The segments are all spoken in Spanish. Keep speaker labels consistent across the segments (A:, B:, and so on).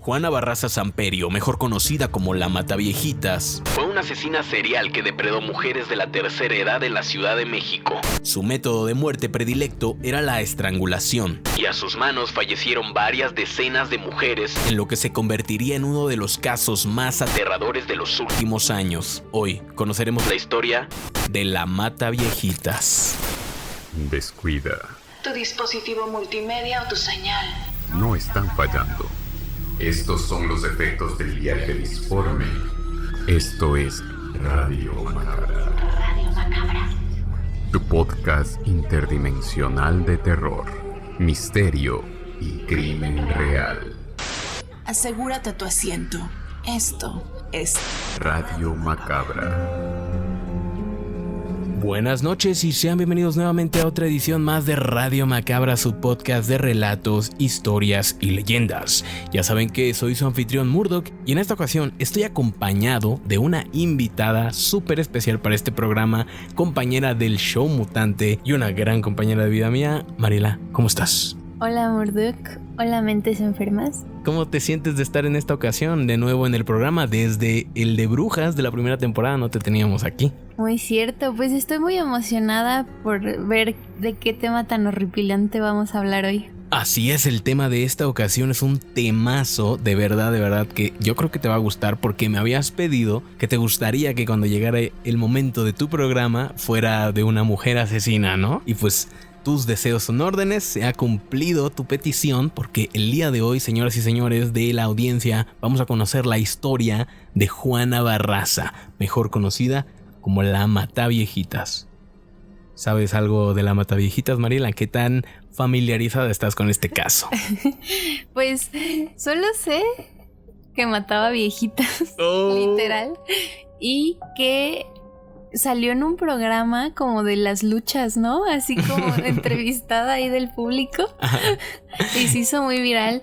A: Juana Barraza Samperio, mejor conocida como la Mataviejitas, fue una asesina serial que depredó mujeres de la tercera edad en la Ciudad de México. Su método de muerte predilecto era la estrangulación, y a sus manos fallecieron varias decenas de mujeres, en lo que se convertiría en uno de los casos más aterradores de los últimos años. Hoy conoceremos la historia de la Mataviejitas.
B: Descuida.
C: Tu dispositivo multimedia o tu señal
B: no están fallando. Estos son los efectos del viaje disforme. Esto es Radio Macabra.
C: Radio Macabra.
B: Tu podcast interdimensional de terror, misterio y crimen real.
C: Asegúrate tu asiento. Esto es
B: Radio Macabra.
A: Buenas noches y sean bienvenidos nuevamente a otra edición más de Radio Macabra, su podcast de relatos, historias y leyendas. Ya saben que soy su anfitrión Murdoch y en esta ocasión estoy acompañado de una invitada súper especial para este programa, compañera del show mutante y una gran compañera de vida mía. Mariela, ¿cómo estás?
D: Hola Murdoch, hola mentes enfermas.
A: ¿Cómo te sientes de estar en esta ocasión de nuevo en el programa? Desde el de Brujas de la primera temporada no te teníamos aquí.
D: Muy cierto, pues estoy muy emocionada por ver de qué tema tan horripilante vamos a hablar hoy.
A: Así es, el tema de esta ocasión es un temazo, de verdad, que yo creo que te va a gustar porque me habías pedido que te gustaría que cuando llegara el momento de tu programa fuera de una mujer asesina, ¿no? Y pues tus deseos son órdenes, se ha cumplido tu petición porque el día de hoy, señoras y señores de la audiencia, vamos a conocer la historia de Juana Barraza, mejor conocida como la Mataviejitas. ¿Sabes algo de la Mataviejitas, Mariela? ¿Qué tan familiarizada estás con este caso?
D: Pues solo sé que mataba viejitas, literal, y que salió en un programa como de las luchas, ¿no? Así como entrevistada ahí del público. Y se hizo muy viral.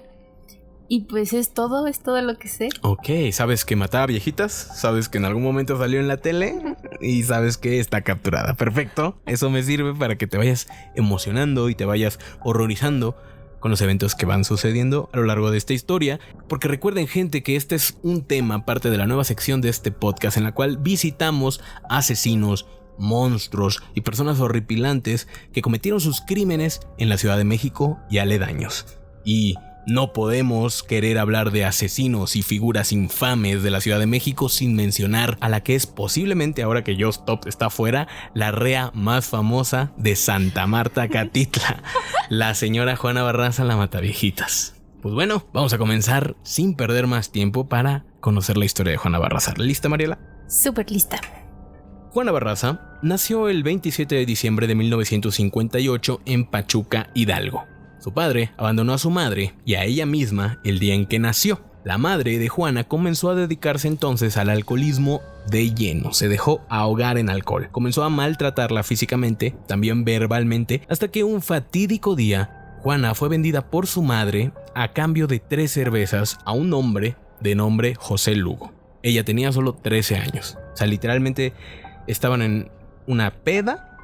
D: Y pues es todo lo que sé.
A: Ok, ¿sabes que mataba viejitas? ¿Sabes que en algún momento salió en la tele? Y sabes que está capturada. Perfecto, eso me sirve para que te vayas emocionando y te vayas horrorizando con los eventos que van sucediendo a lo largo de esta historia. Porque recuerden, gente, que este es un tema, parte de la nueva sección de este podcast en la cual visitamos asesinos, monstruos y personas horripilantes que cometieron sus crímenes en la Ciudad de México y aledaños. Y no podemos querer hablar de asesinos y figuras infames de la Ciudad de México sin mencionar a la que es posiblemente, ahora que Just Stop está fuera, la rea más famosa de Santa Marta, Catitla, la señora Juana Barraza, la Mataviejitas. Pues bueno, vamos a comenzar sin perder más tiempo para conocer la historia de Juana Barraza. ¿Lista, Mariela?
D: Súper lista.
A: Juana Barraza nació el 27 de diciembre de 1958 en Pachuca, Hidalgo. Su padre abandonó a su madre y a ella misma el día en que nació. La madre de Juana comenzó a dedicarse entonces al alcoholismo de lleno. Se dejó ahogar en alcohol. Comenzó a maltratarla físicamente, también verbalmente, hasta que un fatídico día, Juana fue vendida por su madre a cambio de 3 cervezas a un hombre de nombre José Lugo. Ella tenía solo 13 años. O sea, literalmente estaban en una peda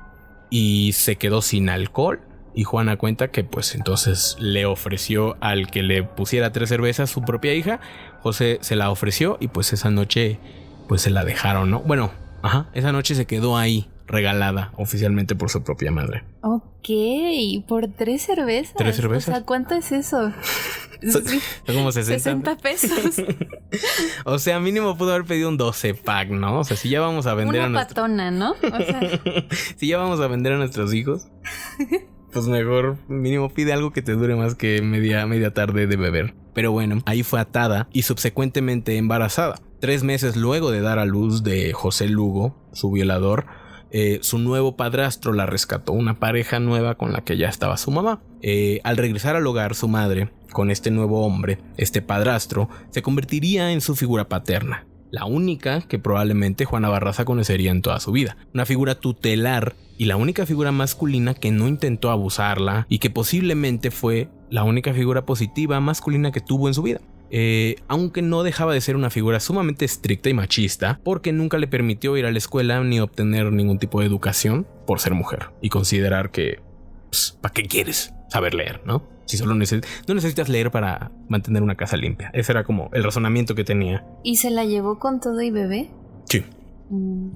A: y se quedó sin alcohol. Y Juana cuenta que pues entonces le ofreció al que le pusiera 3 cervezas su propia hija. José se la ofreció y pues esa noche pues se la dejaron, ¿no? Bueno, esa noche se quedó ahí regalada oficialmente por su propia madre.
D: Ok, ¿por 3 cervezas?
A: 3 cervezas.
D: O sea, ¿cuánto es eso?
A: Son como
D: 60 pesos.
A: O sea, mínimo pudo haber pedido un 12 pack, ¿no? O sea, si ya vamos a vender
D: una patona, ¿no? O sea,
A: si ya vamos a vender a nuestros hijos, pues mejor mínimo pide algo que te dure más que media tarde de beber. Pero bueno, ahí fue atada y subsecuentemente embarazada. 3 meses luego de dar a luz de José Lugo, su violador, su nuevo padrastro la rescató, una pareja nueva con la que ya estaba su mamá. Al regresar al hogar, su madre, con este nuevo hombre, este padrastro, se convertiría en su figura paterna. La única que probablemente Juana Barraza conocería en toda su vida. Una figura tutelar y la única figura masculina que no intentó abusarla y que posiblemente fue la única figura positiva masculina que tuvo en su vida. Aunque no dejaba de ser una figura sumamente estricta y machista porque nunca le permitió ir a la escuela ni obtener ningún tipo de educación por ser mujer y considerar que, ¿para qué quieres saber leer, no? O Si solo no necesitas leer para mantener una casa limpia. Ese era como el razonamiento que tenía.
D: ¿Y se la llevó con todo y bebé?
A: Sí.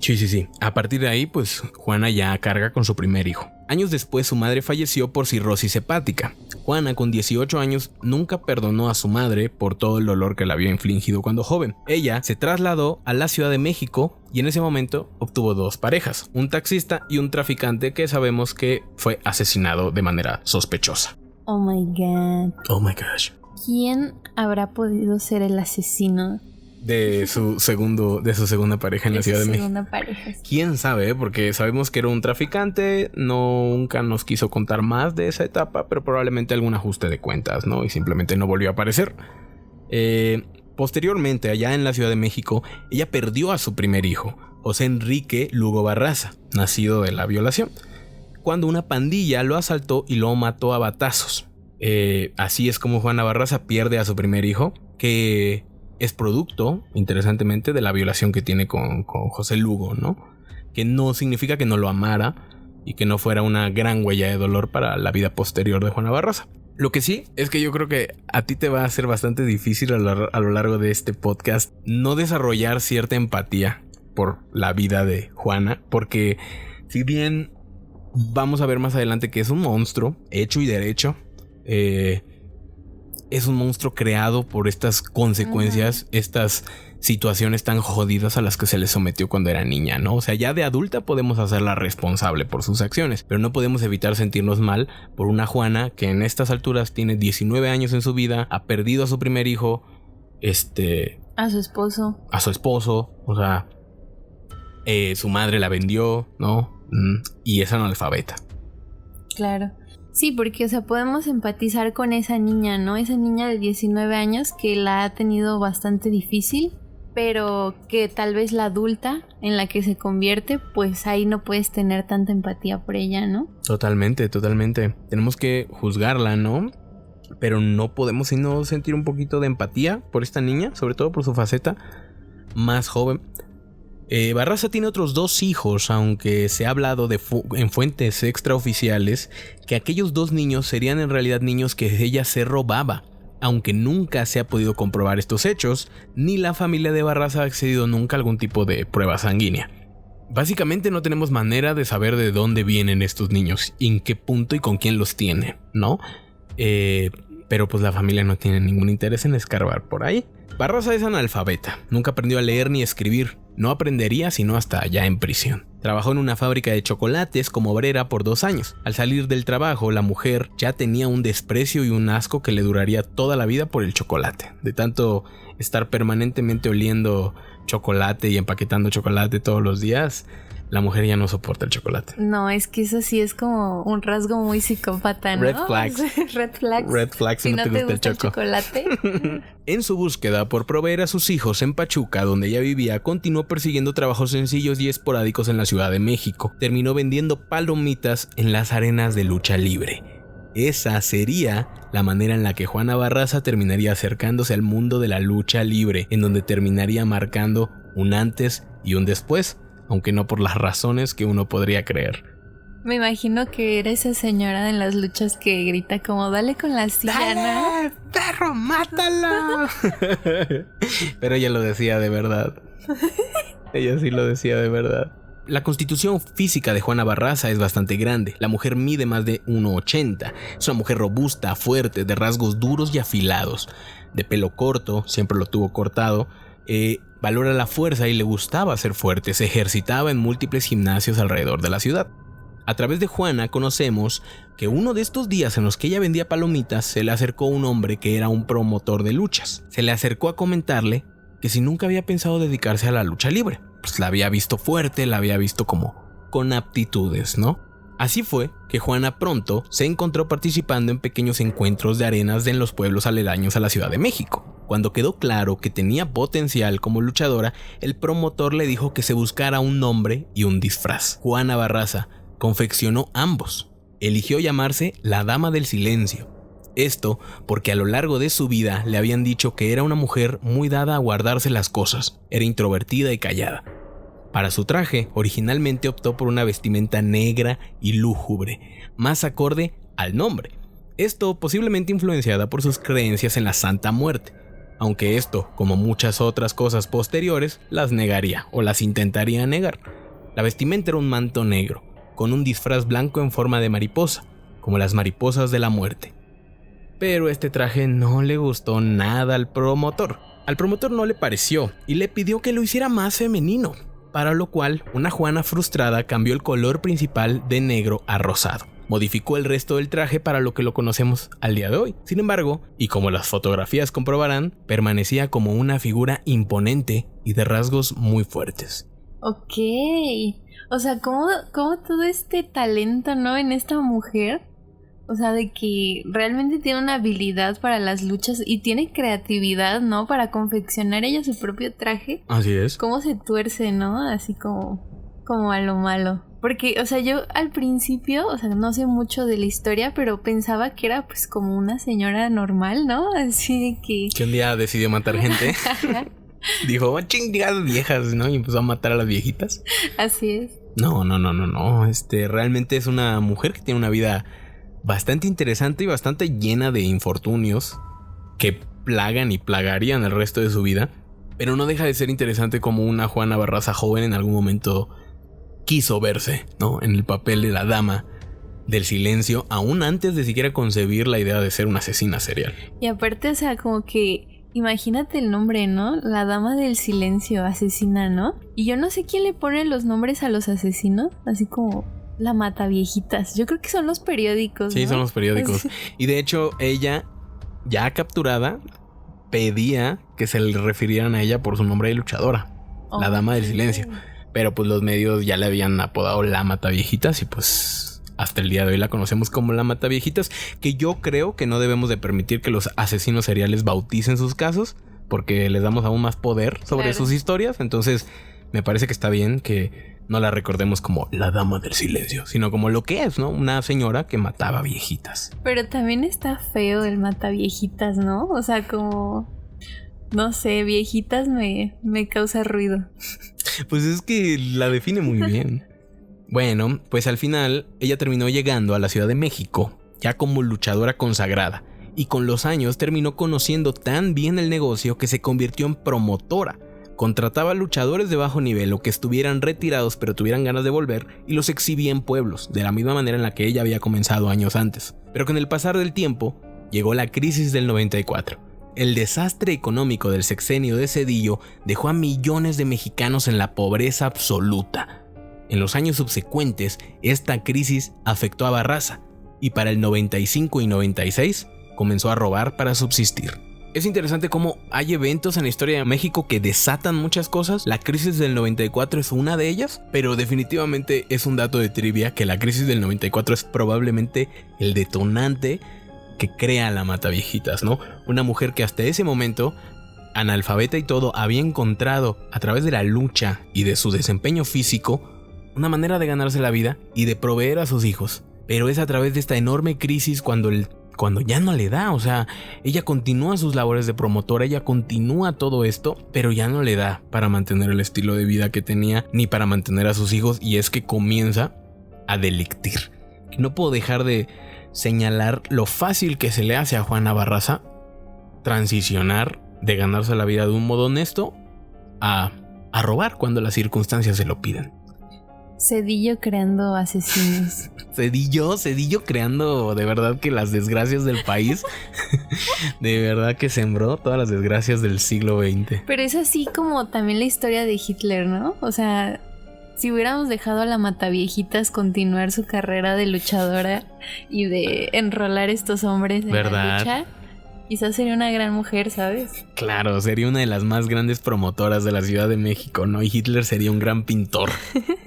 A: Sí. A partir de ahí, pues Juana ya carga con su primer hijo. Años después, su madre falleció por cirrosis hepática. Juana, con 18 años, nunca perdonó a su madre por todo el dolor que le había infligido cuando joven. Ella se trasladó a la Ciudad de México y en ese momento obtuvo 2 parejas, un taxista y un traficante que sabemos que fue asesinado de manera sospechosa.
D: Oh my God.
A: Oh my gosh.
D: ¿Quién habrá podido ser el asesino?
A: De su segunda pareja en la Ciudad de México.
D: Pareja.
A: ¿Quién sabe? Porque sabemos que era un traficante, nunca nos quiso contar más de esa etapa, pero probablemente algún ajuste de cuentas, ¿no? Y simplemente no volvió a aparecer. Posteriormente, allá en la Ciudad de México, ella perdió a su primer hijo, José Enrique Lugo Barraza, nacido de la violación, cuando una pandilla lo asaltó y lo mató a batazos. Así es como Juana Barraza pierde a su primer hijo, que es producto, interesantemente, de la violación que tiene con José Lugo, ¿no? Que no significa que no lo amara y que no fuera una gran huella de dolor para la vida posterior de Juana Barraza. Lo que sí es que yo creo que a ti te va a ser bastante difícil a lo largo de este podcast no desarrollar cierta empatía por la vida de Juana, porque si bien vamos a ver más adelante que es un monstruo hecho y derecho, es un monstruo creado por estas consecuencias, estas situaciones tan jodidas a las que se le sometió cuando era niña, ¿no? O sea, ya de adulta podemos hacerla responsable por sus acciones, pero no podemos evitar sentirnos mal por una Juana que en estas alturas tiene 19 años en su vida, ha perdido a su primer hijo,
D: a su esposo,
A: o sea, su madre la vendió, ¿no? Y es analfabeta.
D: Claro. Sí, porque, o sea, podemos empatizar con esa niña, ¿no? Esa niña de 19 años que la ha tenido bastante difícil, pero que tal vez la adulta en la que se convierte, pues ahí no puedes tener tanta empatía por ella, ¿no?
A: Totalmente. Tenemos que juzgarla, ¿no? Pero no podemos sino sentir un poquito de empatía por esta niña, sobre todo por su faceta más joven. Barraza tiene otros 2 hijos, aunque se ha hablado en fuentes extraoficiales que aquellos 2 niños serían en realidad niños que ella se robaba, aunque nunca se ha podido comprobar estos hechos, ni la familia de Barraza ha accedido nunca a algún tipo de prueba sanguínea. Básicamente no tenemos manera de saber de dónde vienen estos niños, en qué punto y con quién los tiene, ¿no? Pero pues la familia no tiene ningún interés en escarbar por ahí. Barraza es analfabeta, nunca aprendió a leer ni escribir, no aprendería sino hasta ya en prisión. Trabajó en una fábrica de chocolates como obrera por 2 años. Al salir del trabajo, la mujer ya tenía un desprecio y un asco que le duraría toda la vida por el chocolate. De tanto estar permanentemente oliendo chocolate y empaquetando chocolate todos los días, la mujer ya no soporta el chocolate.
D: No, es que eso sí es como un rasgo muy psicópata, ¿no?
A: Red flags.
D: Red flags
A: si no te gusta
D: el chocolate.
A: En su búsqueda por proveer a sus hijos en Pachuca, donde ella vivía, continuó persiguiendo trabajos sencillos y esporádicos en la Ciudad de México. Terminó vendiendo palomitas en las arenas de lucha libre. Esa sería la manera en la que Juana Barraza terminaría acercándose al mundo de la lucha libre, en donde terminaría marcando un antes y un después, aunque no por las razones que uno podría creer.
D: Me imagino que era esa señora en las luchas que grita como dale con la silla,
A: ¡dale, perro, mátala! Pero ella lo decía de verdad. Ella sí lo decía de verdad. La constitución física de Juana Barraza es bastante grande. La mujer mide más de 1,80. Es una mujer robusta, fuerte, de rasgos duros y afilados. De pelo corto, siempre lo tuvo cortado. Valora la fuerza y le gustaba ser fuerte. Se ejercitaba en múltiples gimnasios alrededor de la ciudad. A través de Juana conocemos que uno de estos días en los que ella vendía palomitas se le acercó un hombre que era un promotor de luchas. Se le acercó a comentarle que si nunca había pensado dedicarse a la lucha libre. Pues la había visto fuerte, la había visto como con aptitudes, ¿no? Así fue que Juana pronto se encontró participando en pequeños encuentros de arenas en los pueblos aledaños a la Ciudad de México. Cuando quedó claro que tenía potencial como luchadora, el promotor le dijo que se buscara un nombre y un disfraz. Juana Barraza confeccionó ambos. Eligió llamarse la Dama del Silencio. Esto porque a lo largo de su vida le habían dicho que era una mujer muy dada a guardarse las cosas. Era introvertida y callada. Para su traje, originalmente optó por una vestimenta negra y lúgubre, más acorde al nombre. Esto posiblemente influenciada por sus creencias en la Santa Muerte, aunque esto, como muchas otras cosas posteriores, las negaría o las intentaría negar. La vestimenta era un manto negro, con un disfraz blanco en forma de mariposa, como las mariposas de la muerte. Pero este traje no le gustó nada al promotor. Al promotor no le pareció y le pidió que lo hiciera más femenino, para lo cual una Juana frustrada cambió el color principal de negro a rosado. Modificó el resto del traje para lo que lo conocemos al día de hoy. Sin embargo, y como las fotografías comprobarán, permanecía como una figura imponente y de rasgos muy fuertes.
D: Ok, o sea, ¿cómo todo este talento, ¿no? En esta mujer, o sea, de que realmente tiene una habilidad para las luchas y tiene creatividad, ¿no? Para confeccionar ella su propio traje.
A: Así es.
D: ¿Cómo se tuerce, no? Así como a lo malo. Porque, o sea, yo al principio, o sea, no sé mucho de la historia, pero pensaba que era pues como una señora normal, ¿no? Así de que...
A: Que un día decidió matar gente. Dijo, chingadas viejas, ¿no? Y empezó a matar a las viejitas.
D: Así es.
A: No. Realmente es una mujer que tiene una vida bastante interesante y bastante llena de infortunios que plagan y plagarían el resto de su vida. Pero no deja de ser interesante como una Juana Barraza joven en algún momento quiso verse, ¿no? En el papel de la dama del silencio, aún antes de siquiera concebir la idea de ser una asesina serial.
D: Y aparte, o sea, como que imagínate el nombre, ¿no? La dama del silencio, asesina, ¿no? Y yo no sé quién le pone los nombres a los asesinos, así como la Mataviejitas. Yo creo que son los periódicos, ¿no?
A: Sí, son los periódicos. Y de hecho, ella, ya capturada, pedía que se le refirieran a ella por su nombre de luchadora, la dama del silencio. Pero pues los medios ya le habían apodado la Mataviejitas y pues hasta el día de hoy la conocemos como la Mataviejitas, que yo creo que no debemos de permitir que los asesinos seriales bauticen sus casos porque les damos aún más poder sobre sus historias. Entonces me parece que está bien que no la recordemos como la dama del silencio, sino como lo que es, ¿no? Una señora que mataba viejitas.
D: Pero también está feo el mataviejitas, ¿no? O sea, como... no sé, viejitas me causa ruido.
A: Pues es que la define muy bien. Bueno, pues al final ella terminó llegando a la Ciudad de México ya como luchadora consagrada y con los años terminó conociendo tan bien el negocio que se convirtió en promotora. Contrataba luchadores de bajo nivel o que estuvieran retirados pero tuvieran ganas de volver y los exhibía en pueblos, de la misma manera en la que ella había comenzado años antes. Pero con el pasar del tiempo llegó la crisis del 94. El desastre económico del sexenio de Zedillo dejó a millones de mexicanos en la pobreza absoluta. En los años subsecuentes, esta crisis afectó a Barraza y para el 95 y 96 comenzó a robar para subsistir. Es interesante cómo hay eventos en la historia de México que desatan muchas cosas. La crisis del 94 es una de ellas, pero definitivamente es un dato de trivia que la crisis del 94 es probablemente el detonante que crea la Mataviejitas, ¿no? Una mujer que hasta ese momento, analfabeta y todo, había encontrado a través de la lucha y de su desempeño físico una manera de ganarse la vida y de proveer a sus hijos. Pero es a través de esta enorme crisis cuando ya no le da, o sea, ella continúa sus labores de promotora, ella continúa todo esto, pero ya no le da para mantener el estilo de vida que tenía, ni para mantener a sus hijos, y es que comienza a delictir. No puedo dejar de señalar lo fácil que se le hace a Juana Barraza transicionar de ganarse la vida de un modo honesto a robar cuando las circunstancias se lo piden.
D: Zedillo creando asesinos.
A: Zedillo creando de verdad que las desgracias del país. De verdad que sembró todas las desgracias del siglo XX.
D: Pero es así como también la historia de Hitler, ¿no? O sea, si hubiéramos dejado a la Mataviejitas continuar su carrera de luchadora y de enrolar estos hombres en la lucha, quizás sería una gran mujer, ¿sabes? Claro,
A: sería una de las más grandes promotoras de la Ciudad de México, ¿no? Y Hitler sería un gran pintor.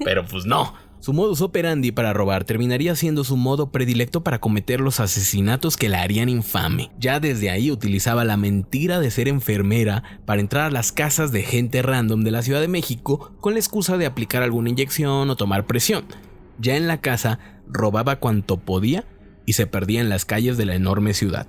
A: Pero pues no. Su modus operandi para robar terminaría siendo su modo predilecto para cometer los asesinatos que la harían infame. Ya desde ahí utilizaba la mentira de ser enfermera para entrar a las casas de gente random de la Ciudad de México con la excusa de aplicar alguna inyección o tomar presión. Ya en la casa robaba cuanto podía y se perdía en las calles de la enorme ciudad.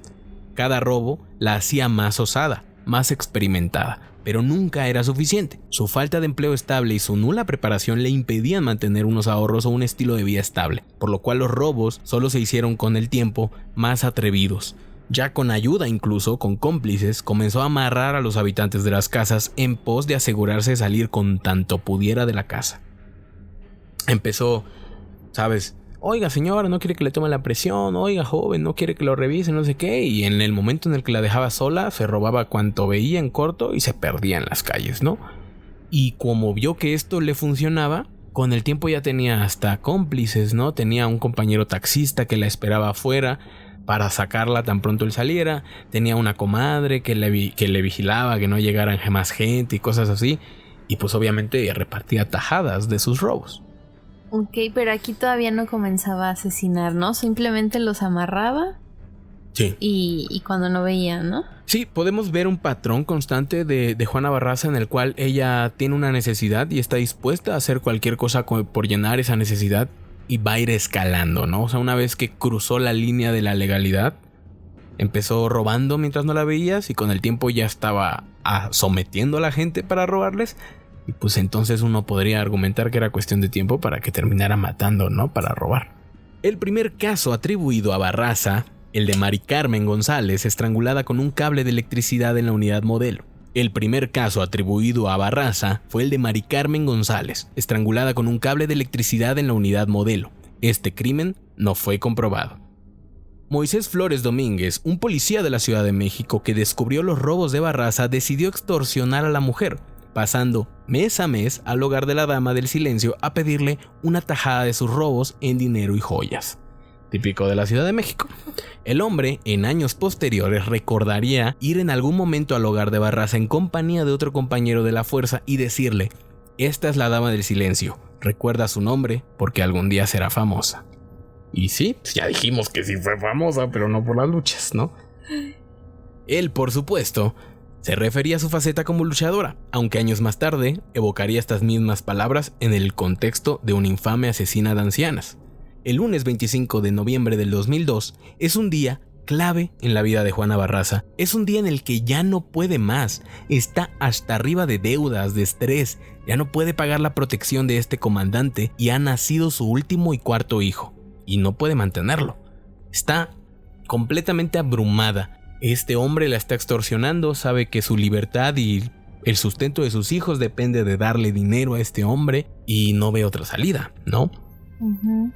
A: Cada robo la hacía más osada, más experimentada, pero nunca era suficiente. Su falta de empleo estable y su nula preparación le impedían mantener unos ahorros o un estilo de vida estable, por lo cual los robos solo se hicieron con el tiempo más atrevidos. Ya con ayuda, incluso con cómplices, comenzó a amarrar a los habitantes de las casas en pos de asegurarse de salir con tanto pudiera de la casa. Empezó, ¿sabes? Oiga, señora, no quiere que le tome la presión. Oiga, joven, no quiere que lo revise, no sé qué. Y en el momento en el que la dejaba sola, se robaba cuanto veía en corto y se perdía en las calles, ¿no? Y como vio que esto le funcionaba, con el tiempo ya tenía hasta cómplices, ¿no? Tenía un compañero taxista que la esperaba afuera para sacarla tan pronto él saliera. Tenía una comadre que le vigilaba que no llegara más gente y cosas así. Y pues obviamente repartía tajadas de sus robos.
D: Ok, pero aquí todavía no comenzaba a asesinar, ¿no? Simplemente los amarraba.
A: Sí.
D: Y cuando no veían, ¿no?
A: Sí, podemos ver un patrón constante de Juana Barraza en el cual ella tiene una necesidad y está dispuesta a hacer cualquier cosa por llenar esa necesidad. Y va a ir escalando, ¿no? O sea, una vez que cruzó la línea de la legalidad, empezó robando mientras no la veías y con el tiempo ya estaba sometiendo a la gente para robarles. Y pues entonces uno podría argumentar que era cuestión de tiempo para que terminara matando, ¿no? Para robar. El primer caso atribuido a Barraza, el de Mari Carmen González, estrangulada con un cable de electricidad en la unidad modelo. El primer caso atribuido a Barraza fue el de Mari Carmen González, estrangulada con un cable de electricidad en la unidad modelo. Este crimen no fue comprobado. Moisés Flores Domínguez, un policía de la Ciudad de México que descubrió los robos de Barraza, decidió extorsionar a la mujer, pasando mes a mes al hogar de la Dama del Silencio a pedirle una tajada de sus robos en dinero y joyas. Típico de la Ciudad de México. El hombre, en años posteriores, recordaría ir en algún momento al hogar de Barraza en compañía de otro compañero de la fuerza y decirle: esta es la Dama del Silencio, recuerda su nombre porque algún día será famosa. Y sí, ya dijimos que sí fue famosa, pero no por las luchas, ¿no? Él, por supuesto, se refería a su faceta como luchadora, aunque años más tarde evocaría estas mismas palabras en el contexto de una infame asesina de ancianas. El lunes 25 de noviembre del 2002 es un día clave en la vida de Juana Barraza. Es un día en el que ya no puede más, está hasta arriba de deudas, de estrés, ya no puede pagar la protección de este comandante y ha nacido su último y cuarto hijo, y no puede mantenerlo. Está completamente abrumada. Este hombre la está extorsionando, sabe que su libertad y el sustento de sus hijos depende de darle dinero a este hombre y no ve otra salida, ¿no?
D: Uh-huh.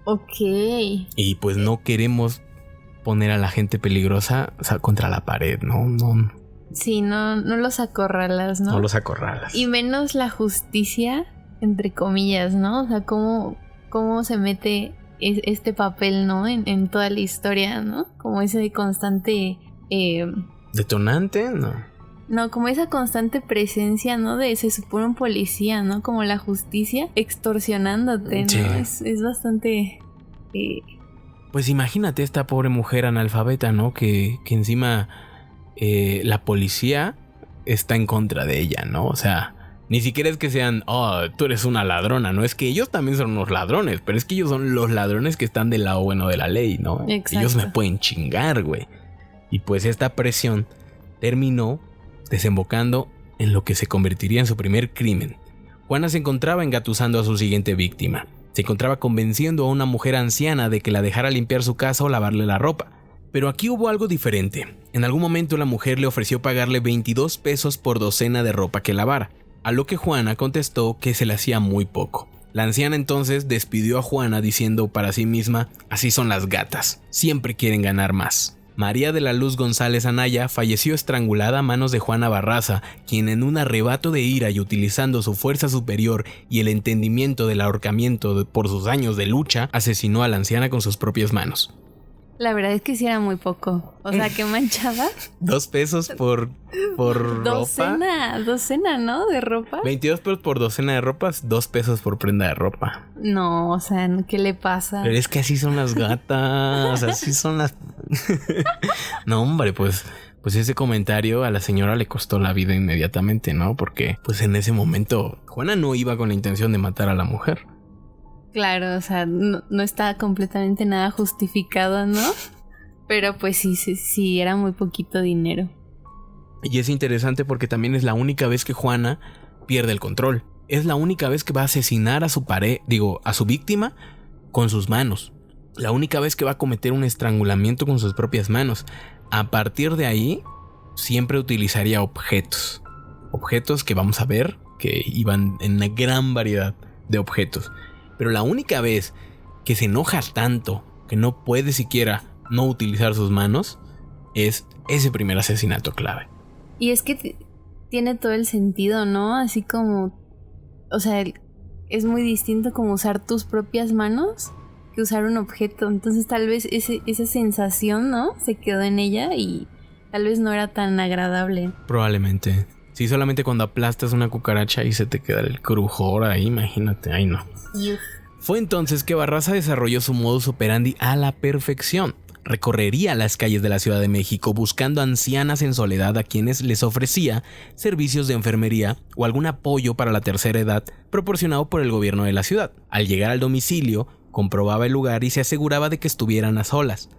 D: Ok.
A: Y pues no queremos poner a la gente peligrosa, o sea, contra la pared, ¿no?
D: Sí, no los acorralas, ¿no?
A: No los acorralas.
D: Y menos la justicia, entre comillas, ¿no? O sea, cómo se mete este papel, ¿no? En toda la historia, ¿no? Como ese constante...
A: ¿Detonante?
D: No, como esa constante presencia, ¿no? De se supone un policía, ¿no? Como la justicia extorsionándote, ¿no? Sí. Es bastante...
A: Pues imagínate esta pobre mujer analfabeta, ¿no? Que encima la policía está en contra de ella, ¿no? O sea, ni siquiera es que sean, oh, tú eres una ladrona, ¿no? Es que ellos también son unos ladrones, pero es que ellos son los ladrones que están del lado bueno de la ley, ¿no?
D: Exacto.
A: Ellos me pueden chingar, güey. Y pues esta presión terminó desembocando en lo que se convertiría en su primer crimen. Juana se encontraba engatusando a su siguiente víctima. Se encontraba convenciendo a una mujer anciana de que la dejara limpiar su casa o lavarle la ropa. Pero aquí hubo algo diferente. En algún momento la mujer le ofreció pagarle 22 pesos por docena de ropa que lavara, a lo que Juana contestó que se le hacía muy poco. La anciana entonces despidió a Juana diciendo para sí misma: así son las gatas, siempre quieren ganar más. María de la Luz González Anaya falleció estrangulada a manos de Juana Barraza, quien en un arrebato de ira y utilizando su fuerza superior y el entendimiento del ahorcamiento por sus años de lucha, asesinó a la anciana con sus propias manos.
D: La verdad es que sí era muy poco. O sea, ¿qué manchaba?
A: 2 pesos por ropa.
D: Docena, ¿no? De ropa.
A: 22 pesos por docena de ropas, 2 pesos por prenda de ropa.
D: No, o sea, ¿qué le pasa?
A: Pero es que así son las gatas, así son las... No, hombre, pues ese comentario a la señora le costó la vida inmediatamente, ¿no? Porque pues en ese momento Juana no iba con la intención de matar a la mujer.
D: Claro, o sea, no está completamente nada justificado, ¿no? Pero pues sí, era muy poquito dinero.
A: Y es interesante porque también es la única vez que Juana pierde el control. Es la única vez que va a asesinar a su víctima con sus manos. La única vez que va a cometer un estrangulamiento con sus propias manos. A partir de ahí, siempre utilizaría objetos. Objetos que vamos a ver que iban en una gran variedad de objetos. Pero la única vez que se enoja tanto que no puede siquiera no utilizar sus manos es ese primer asesinato clave.
D: Y es que tiene todo el sentido, ¿no? Así como, o sea, es muy distinto como usar tus propias manos que usar un objeto. Entonces tal vez esa sensación, ¿no? Se quedó en ella y tal vez no era tan agradable.
A: Probablemente. Sí, solamente cuando aplastas una cucaracha y se te queda el crujor ahí, imagínate, ay no.
D: Uf.
A: Fue entonces que Barraza desarrolló su modus operandi a la perfección. Recorrería las calles de la Ciudad de México buscando ancianas en soledad a quienes les ofrecía servicios de enfermería o algún apoyo para la tercera edad proporcionado por el gobierno de la ciudad. Al llegar al domicilio, comprobaba el lugar y se aseguraba de que estuvieran a solas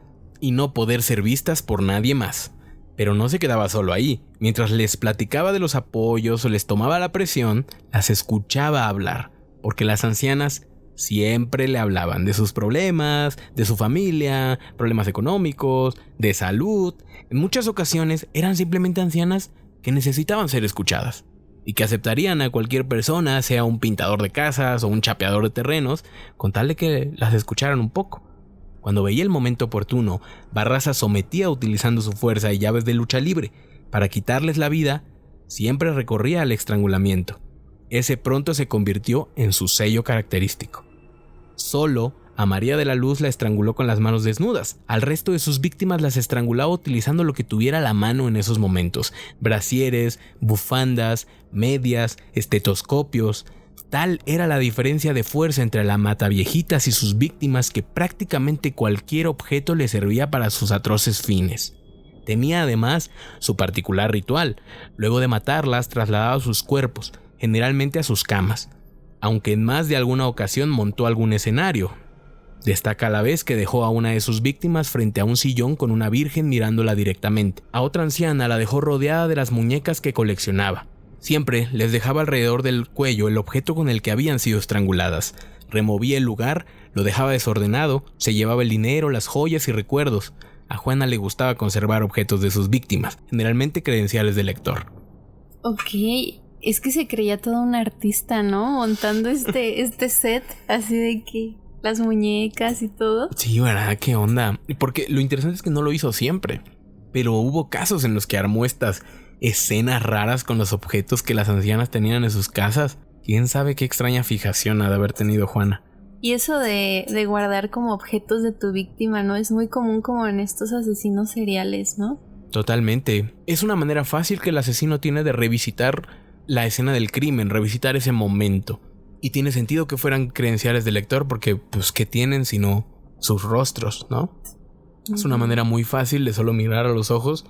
A: y no poder ser vistas por nadie más. Pero no se quedaba solo ahí. Mientras les platicaba de los apoyos o les tomaba la presión, las escuchaba hablar, porque las ancianas siempre le hablaban de sus problemas, de su familia, problemas económicos, de salud. En muchas ocasiones eran simplemente ancianas que necesitaban ser escuchadas y que aceptarían a cualquier persona, sea un pintador de casas o un chapeador de terrenos, con tal de que las escucharan un poco. Cuando veía el momento oportuno, Barraza sometía utilizando su fuerza y llaves de lucha libre. Para quitarles la vida, siempre recorría al estrangulamiento. Ese pronto se convirtió en su sello característico. Solo a María de la Luz la estranguló con las manos desnudas. Al resto de sus víctimas las estrangulaba utilizando lo que tuviera a la mano en esos momentos: brasieres, bufandas, medias, estetoscopios. Tal era la diferencia de fuerza entre la mataviejitas y sus víctimas que prácticamente cualquier objeto le servía para sus atroces fines. Tenía además su particular ritual. Luego de matarlas, trasladaba sus cuerpos, generalmente a sus camas, aunque en más de alguna ocasión montó algún escenario. Destaca la vez que dejó a una de sus víctimas frente a un sillón con una virgen mirándola directamente. A otra anciana la dejó rodeada de las muñecas que coleccionaba. Siempre les dejaba alrededor del cuello el objeto con el que habían sido estranguladas. Removía el lugar, lo dejaba desordenado, se llevaba el dinero, las joyas y recuerdos. A Juana le gustaba conservar objetos de sus víctimas, generalmente credenciales de lector.
D: Ok, es que se creía toda una artista, ¿no? Montando este set, así de que las muñecas y todo.
A: Sí, ¿verdad? ¿Qué onda? Porque lo interesante es que no lo hizo siempre, pero hubo casos en los que armó estas escenas raras con los objetos que las ancianas tenían en sus casas. ¿Quién sabe qué extraña fijación ha de haber tenido Juana?
D: Y eso de guardar como objetos de tu víctima, ¿no? Es muy común como en estos asesinos seriales, ¿no?
A: Totalmente. Es una manera fácil que el asesino tiene de revisitar la escena del crimen, revisitar ese momento. Y tiene sentido que fueran credenciales de lector porque, pues, ¿qué tienen sino sus rostros, no? Es una manera muy fácil de solo mirar a los ojos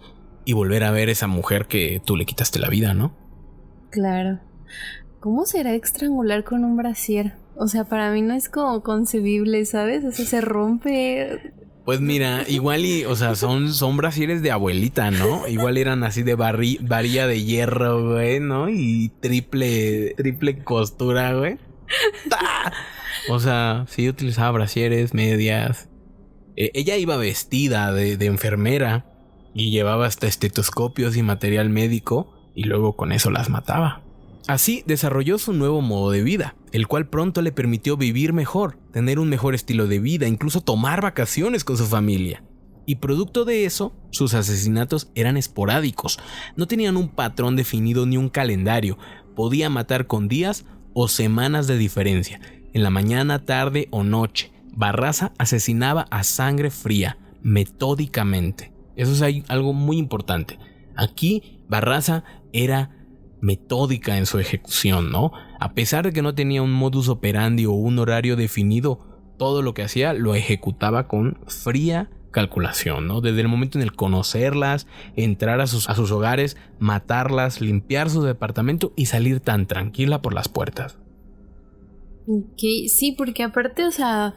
A: y volver a ver esa mujer que tú le quitaste la vida, ¿no?
D: Claro. ¿Cómo será estrangular con un brasier? O sea, para mí no es como concebible, ¿sabes? O sea, se rompe.
A: Pues mira, igual y, o sea, son brasieres de abuelita, ¿no? Igual eran así de varilla de hierro, güey, ¿no? Y triple costura, güey. O sea, sí utilizaba brasieres, medias. Ella iba vestida de enfermera y llevaba hasta estetoscopios y material médico y luego con eso las mataba. Así desarrolló su nuevo modo de vida, el cual pronto le permitió vivir mejor, tener un mejor estilo de vida, incluso tomar vacaciones con su familia. Y producto de eso, sus asesinatos eran esporádicos, no tenían un patrón definido ni un calendario, podía matar con días o semanas de diferencia, en la mañana, tarde o noche. Barraza asesinaba a sangre fría, metódicamente. Eso es algo muy importante. Aquí Barraza era metódica en su ejecución, ¿no? A pesar de que no tenía un modus operandi o un horario definido, todo lo que hacía lo ejecutaba con fría calculación, ¿no? Desde el momento en el conocerlas, entrar a sus hogares, matarlas, limpiar su departamento y salir tan tranquila por las puertas.
D: Ok, sí, porque aparte, o sea,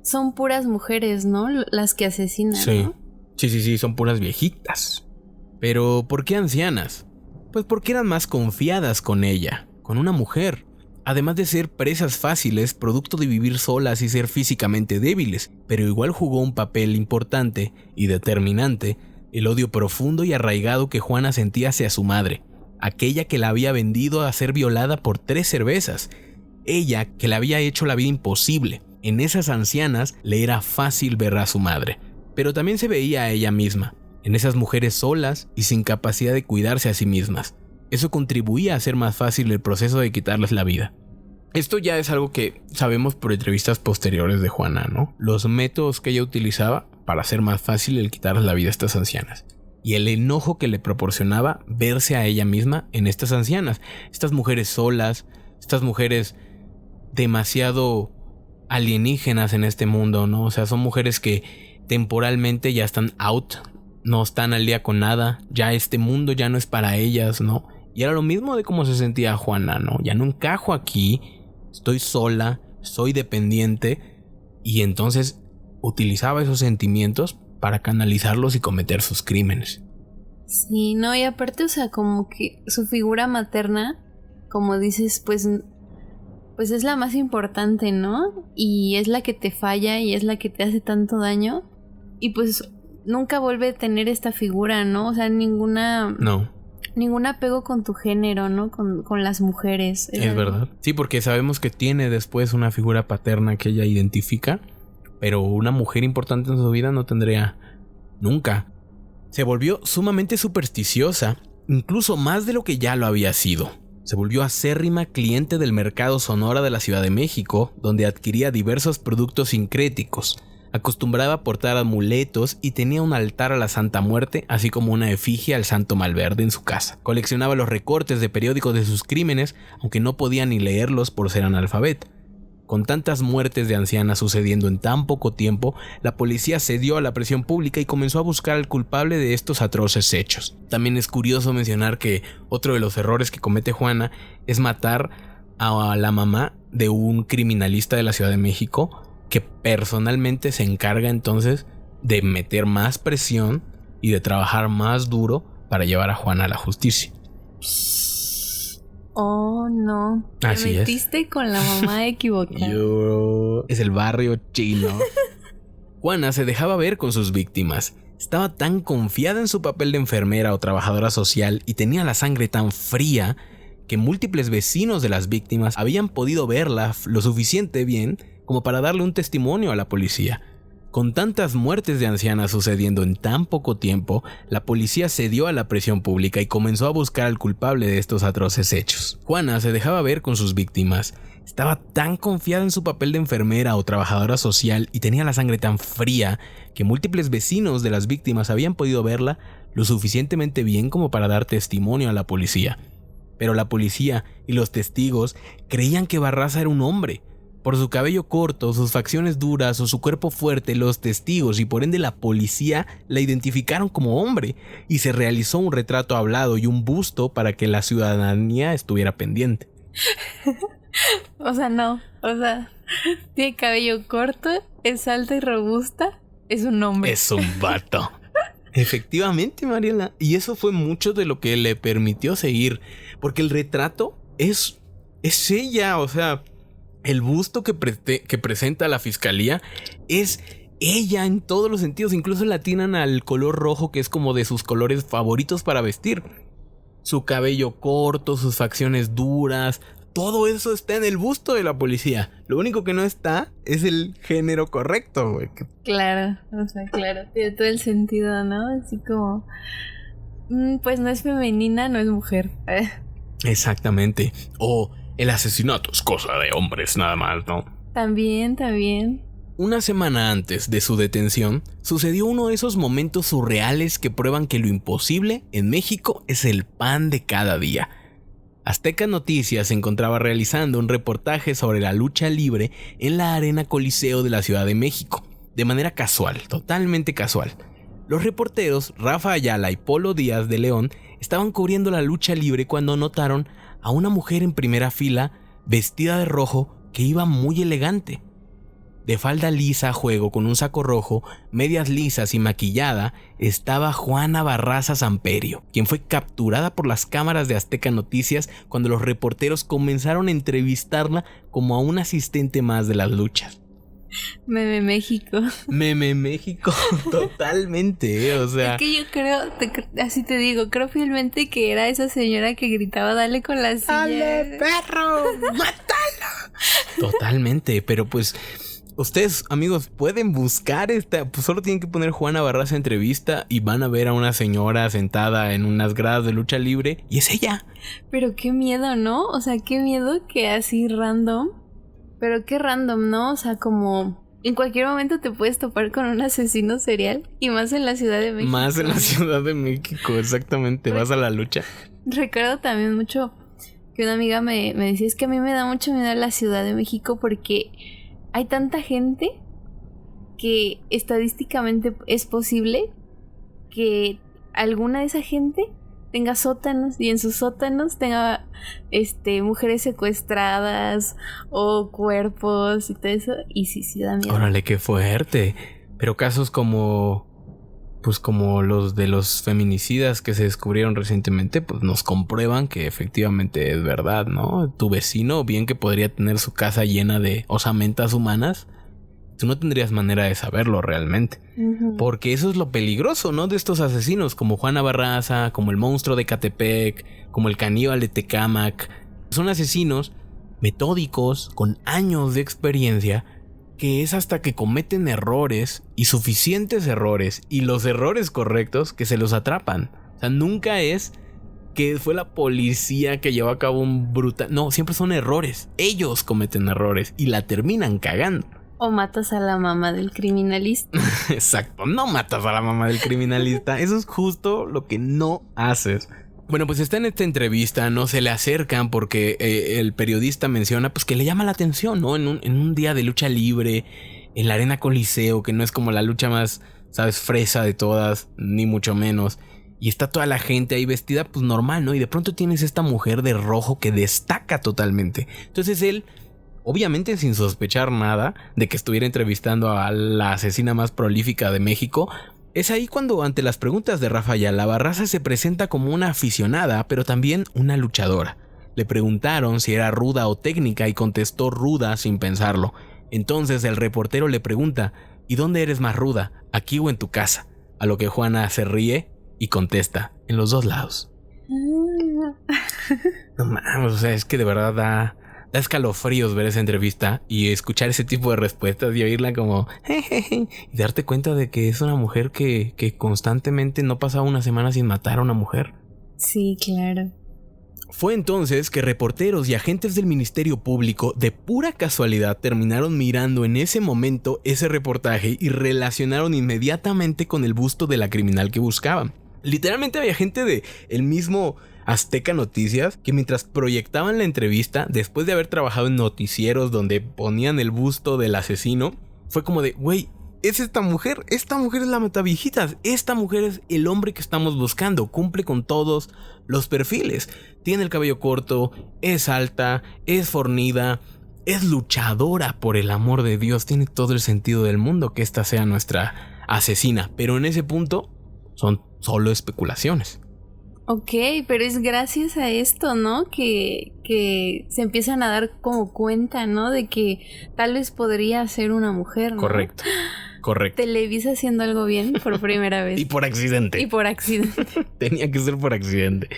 D: son puras mujeres, ¿no? Las que asesinan,
A: Sí.
D: ¿no?
A: Sí, son puras viejitas. ¿Pero por qué ancianas? Pues porque eran más confiadas con ella, con una mujer. Además de ser presas fáciles, producto de vivir solas y ser físicamente débiles, pero igual jugó un papel importante y determinante el odio profundo y arraigado que Juana sentía hacia su madre, aquella que la había vendido a ser violada por 3 cervezas, ella que le había hecho la vida imposible. En esas ancianas le era fácil ver a su madre, pero también se veía a ella misma, en esas mujeres solas y sin capacidad de cuidarse a sí mismas. Eso contribuía a hacer más fácil el proceso de quitarles la vida. Esto ya es algo que sabemos por entrevistas posteriores de Juana, ¿no? Los métodos que ella utilizaba para hacer más fácil el quitarles la vida a estas ancianas. Y el enojo que le proporcionaba verse a ella misma en estas ancianas. Estas mujeres solas, estas mujeres demasiado alienígenas en este mundo, ¿no? O sea, son mujeres que temporalmente ya están out, no están al día con nada, ya este mundo ya no es para ellas, ¿no? Y era lo mismo de cómo se sentía Juana, ¿no? Ya no encajo aquí, estoy sola, soy dependiente, y entonces utilizaba esos sentimientos para canalizarlos y cometer sus crímenes.
D: Sí, no, y aparte, o sea, como que su figura materna, como dices, pues es la más importante, ¿no? Y es la que te falla y es la que te hace tanto daño. Y pues nunca vuelve a tener esta figura, ¿no? O sea, ningún apego con tu género, ¿no? Con las mujeres.
A: Es verdad. Sí, porque sabemos que tiene después una figura paterna que ella identifica, pero una mujer importante en su vida no tendría nunca. Se volvió sumamente supersticiosa, incluso más de lo que ya lo había sido. Se volvió acérrima cliente del mercado Sonora de la Ciudad de México, donde adquiría diversos productos sincréticos. Acostumbraba a portar amuletos y tenía un altar a la Santa Muerte, así como una efigie al Santo Malverde en su casa. Coleccionaba los recortes de periódicos de sus crímenes, aunque no podía ni leerlos por ser analfabeta. Con tantas muertes de ancianas sucediendo en tan poco tiempo, la policía cedió a la presión pública y comenzó a buscar al culpable de estos atroces hechos. También es curioso mencionar que otro de los errores que comete Juana es matar a la mamá de un criminalista de la Ciudad de México, que personalmente se encarga entonces de meter más presión y de trabajar más duro para llevar a Juana a la justicia.
D: Oh, no.
A: Así
D: Te metiste con la mamá equivocada.
A: Es el barrio chino. Juana se dejaba ver con sus víctimas. Estaba tan confiada en su papel de enfermera o trabajadora social y tenía la sangre tan fría que múltiples vecinos de las víctimas habían podido verla lo suficiente bien como para darle un testimonio a la policía. Con tantas muertes de ancianas sucediendo en tan poco tiempo, la policía cedió a la presión pública y comenzó a buscar al culpable de estos atroces hechos. Juana se dejaba ver con sus víctimas. Estaba tan confiada en su papel de enfermera o trabajadora social y tenía la sangre tan fría que múltiples vecinos de las víctimas habían podido verla lo suficientemente bien como para dar testimonio a la policía. Pero la policía y los testigos creían que Barraza era un hombre. Por su cabello corto, sus facciones duras o su cuerpo fuerte, los testigos y por ende la policía la identificaron como hombre y se realizó un retrato hablado y un busto para que la ciudadanía estuviera pendiente.
D: O sea, no. O sea, tiene cabello corto, es alta y robusta, es un hombre.
A: Es un vato. Efectivamente, Mariela. Y eso fue mucho de lo que le permitió seguir. Porque el retrato es ella, o sea... El busto que presenta la fiscalía es ella en todos los sentidos. Incluso la atinan al color rojo, que es como de sus colores favoritos para vestir. Su cabello corto, sus facciones duras, todo eso está en el busto de la policía. Lo único que no está es el género correcto, güey.
D: Claro, o sea, claro, tiene todo el sentido, ¿no? Así como... pues no es femenina, no es mujer.
A: Exactamente. O... el asesinato es cosa de hombres nada más, ¿no?
D: También.
A: Una semana antes de su detención, sucedió uno de esos momentos surreales que prueban que lo imposible en México es el pan de cada día. Azteca Noticias se encontraba realizando un reportaje sobre la lucha libre en la Arena Coliseo de la Ciudad de México, de manera casual, totalmente casual. Los reporteros Rafa Ayala y Polo Díaz de León estaban cubriendo la lucha libre cuando notaron a una mujer en primera fila, vestida de rojo, que iba muy elegante. de falda lisa a juego con un saco rojo, medias lisas y maquillada, estaba Juana Barraza Samperio, quien fue capturada por las cámaras de Azteca Noticias cuando los reporteros comenzaron a entrevistarla como a un asistente más de las luchas.
D: Meme México.
A: Meme México, totalmente, o sea.
D: Es que yo creo, así te digo, creo fielmente que era esa señora que gritaba, dale con la silla.
A: ¡Dale, perro! ¡Mátalo! Totalmente, pero pues ustedes, amigos, pueden buscar pues solo tienen que poner Juana Barraza entrevista y van a ver a una señora sentada en unas gradas de lucha libre y es ella.
D: Pero qué miedo, ¿no? O sea, qué miedo que así random. Pero qué random, ¿no? O sea, como en cualquier momento te puedes topar con un asesino serial y más en la Ciudad de México.
A: Más en la Ciudad de México, exactamente, vas a la lucha.
D: Recuerdo también mucho que una amiga me decía, es que a mí me da mucho miedo la Ciudad de México porque hay tanta gente que estadísticamente es posible que alguna de esa gente tenga sótanos y en sus sótanos tenga mujeres secuestradas o cuerpos y todo eso, y sí da miedo.
A: Órale, qué fuerte. Pero casos como los de los feminicidas que se descubrieron recientemente, pues nos comprueban que efectivamente es verdad, ¿no? Tu vecino, bien que podría tener su casa llena de osamentas humanas, tú no tendrías manera de saberlo realmente. Uh-huh. Porque eso es lo peligroso, ¿no? De estos asesinos como Juana Barraza, como el monstruo de Catepec, como el caníbal de Tecámac. Son asesinos metódicos, con años de experiencia, que es hasta que cometen errores y suficientes errores y los errores correctos que se los atrapan. O sea, nunca es que fue la policía que llevó a cabo un brutal... No, siempre son errores. Ellos cometen errores y la terminan cagando.
D: O matas a la mamá del criminalista.
A: Exacto, no matas a la mamá del criminalista. Eso es justo lo que no haces. Bueno, pues está en esta entrevista, no se le acercan porque el periodista menciona pues que le llama la atención, ¿no? En un día de lucha libre, en la Arena Coliseo, que no es como la lucha más, ¿sabes?, fresa de todas, ni mucho menos. Y está toda la gente ahí vestida pues normal, ¿no? Y de pronto tienes esta mujer de rojo que destaca totalmente. Entonces él, obviamente sin sospechar nada de que estuviera entrevistando a la asesina más prolífica de México, es ahí cuando ante las preguntas de Rafa Ayala, Barraza se presenta como una aficionada, pero también una luchadora. Le preguntaron si era ruda o técnica y contestó ruda sin pensarlo. Entonces el reportero le pregunta, ¿y dónde eres más ruda, aquí o en tu casa? A lo que Juana se ríe y contesta, en los dos lados. No mames, o sea, es que de verdad da escalofríos ver esa entrevista y escuchar ese tipo de respuestas y oírla como jejeje, y darte cuenta de que es una mujer que constantemente no pasaba una semana sin matar a una mujer.
D: Sí, claro.
A: Fue entonces que reporteros y agentes del Ministerio Público de pura casualidad terminaron mirando en ese momento ese reportaje y relacionaron inmediatamente con el busto de la criminal que buscaban. Literalmente había gente de el mismo Azteca Noticias que mientras proyectaban la entrevista, después de haber trabajado en noticieros donde ponían el busto del asesino, fue como de, güey, es esta mujer es la mataviejitas, esta mujer es el hombre que estamos buscando, cumple con todos los perfiles, tiene el cabello corto, es alta, es fornida, es luchadora, por el amor de Dios, tiene todo el sentido del mundo que esta sea nuestra asesina, pero en ese punto son solo especulaciones.
D: Ok, pero es gracias a esto, ¿no? Que se empiezan a dar como cuenta, ¿no? De que tal vez podría ser una mujer, ¿no?
A: Correcto.
D: Televisa haciendo algo bien por primera vez.
A: Y por accidente. Tenía que ser por accidente.